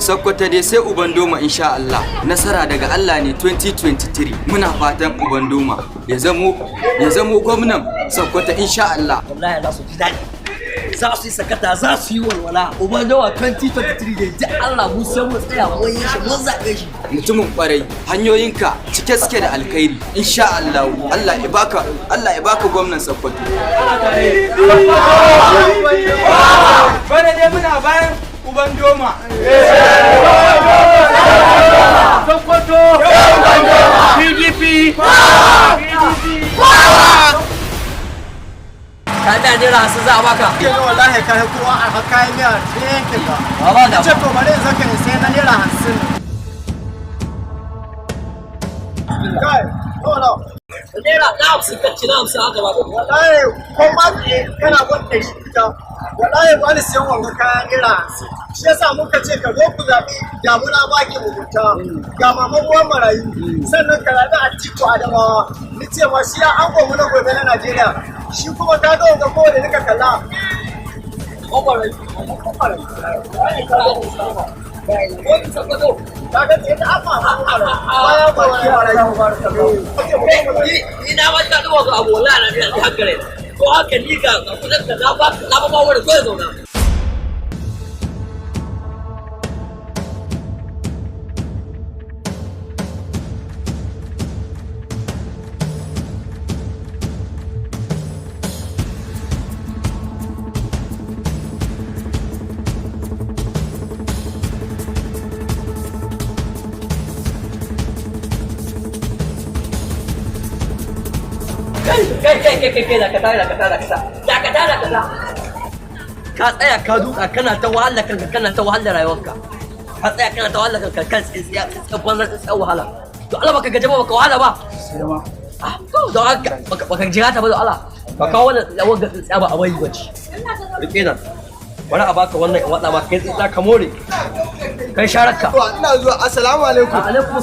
Sokoto dai sai uban doma insha Allah. Nasara daga Allah ne 2023. Muna fatan uban doma ya zamo gwamnan Sokoto insha Allah. Wallahi za su ji daɗi. Za su yi sakata, za su yi walwala. Uban doma 2023 da Allah mu sai mu tsaya mun yi shi mun zaɓe shi. Mutumin kwarai, hanyoyinka cike suke da alkhairi insha Allah. Allah ya baka gwamnan Sokoto. Bana dai muna bayan uban doma. Sokoto PDP. Ka da naira 50 za a baka. Ke wallahi kai kowa a kayan miya ne yankin ka. Ba da. Ce to bare zaka ne sai na naira 50. Kai, hold on. Naira 50 ka ci na 50 haka ba. Wallahi ko ma kana gwada shi ita. Wallahi ba ni siyan wanga kayan naira 50. Shi yasa muka ce ka zo ku zabi damuna baki mugunta. Ga maman uwan marayu. Sannan ka zabi Atiku Adamawa. Ni ce ma shi ya ango mu na gobe na Najeriya. Shi kuma ka ga wanga ko da nika kalla. Ina wata da wasu abu wallahi na biya hankali. Ko haka ni ga kudin da na ba wani ko ya zauna. Kai dakata. Ka tsaya ka duka kana ta wahala kanka kana ta wahala rayuwarka. Ka tsaya kana ta wahala kanka kan tsiya banzar tsawon wahala. To Allah baka gaje ba baka wahala ba. Don haka baka jira ta ba da Allah. Ka kawo wannan tsawon ga tsiya ba a bai bace. Rike nan. Bari a baka wannan in wada maka kai tsiya ka more. Kai sharaka. Ina zuwa assalamu alaikum.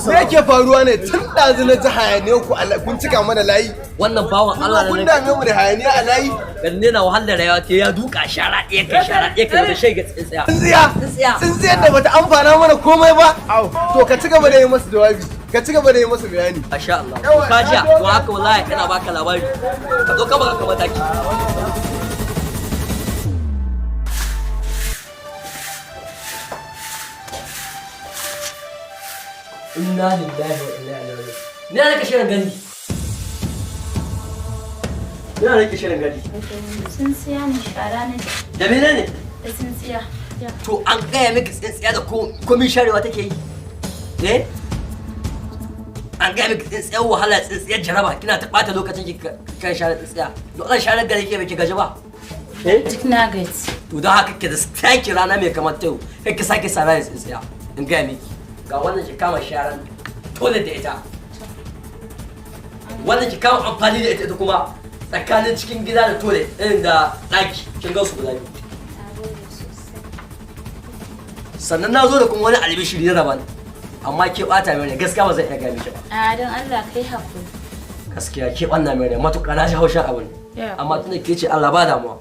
Me yake faruwa ne tun dazu na ji hayaniya ku kun cika mana layi. Wannan bawan Allah kun dame mu da hayaniya a layi. Ganne na wahalar rayuwa ke ya duka shara ɗaya kai da shege tsintsiya. Tsintsiyar da bata amfana mana komai ba. To ka ci gaba da yi masa jawabi. Ka ci gaba da yi masa bayani. Masha Allah. Ka jiya to haka wallahi ina baka labari. Ka zo ka baka ka mataki. Inna lillahi wa inna ilaihi raji'un. Ina nake shirin gani. Ina nake shirin gani. Tsintsiya ne shara ne. Da menene? Da tsintsiya. To an gaya miki tsintsiya da komin sharewa take yi. Eh? An gaya miki tsintsiyar wahala tsintsiyar jaraba kina ta ɓata lokacin ki kan share tsintsiya. Don Allah share gare ke baki gaji ba. Eh? Duk nuggets. To don haka ki da sake rana mai kamar ta yau. Kai ki sake sara da tsintsiya. In gaya miki. Ga wannan ki kama sharan toilet da ita. Wannan ki kama amfani da ita kuma tsakanin cikin gida da toilet ɗin da ɗaki kin ga su guda biyu. Sannan na zo da kuma wani albishiri na daban amma ke ɓata mai ne gaskiya ba zan iya gaya miki ba. A don Allah kai hakuri. Gaskiya ke ɓanna mai ne matuƙa na ji haushin abin amma tunda ke ce Allah ba damuwa.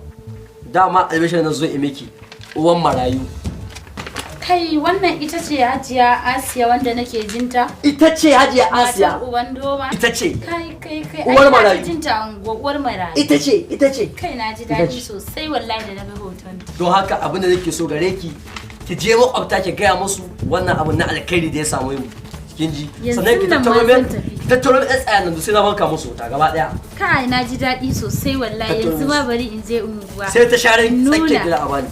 Dama albishirin na zo in miki uwan marayu. Kai wannan ita ce Hajiya Asiya wanda nake jinta? Ita ce Hajiya Asiya. Matar uban doma? Ita ce. Kai. Uwar marayu. Ai jinta uwar marayu. Ita ce. Kai na ji daɗi sosai wallahi da na ga hoton. Don haka abin da nake so gare ki je makwabta ki gaya musu wannan abun na alkhairi da ya samu mu. Kin ji? Sannan ki tattaro min tsaya nan sai na banka musu wuta gaba daya. Kai na ji daɗi sosai wallahi yanzu ma bari in je unguwa. Sai ta share tsakiyar gida a bani.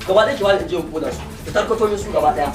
Gaba ɗaya ki bani in je in kona su. Ta tarkato min su gaba daya.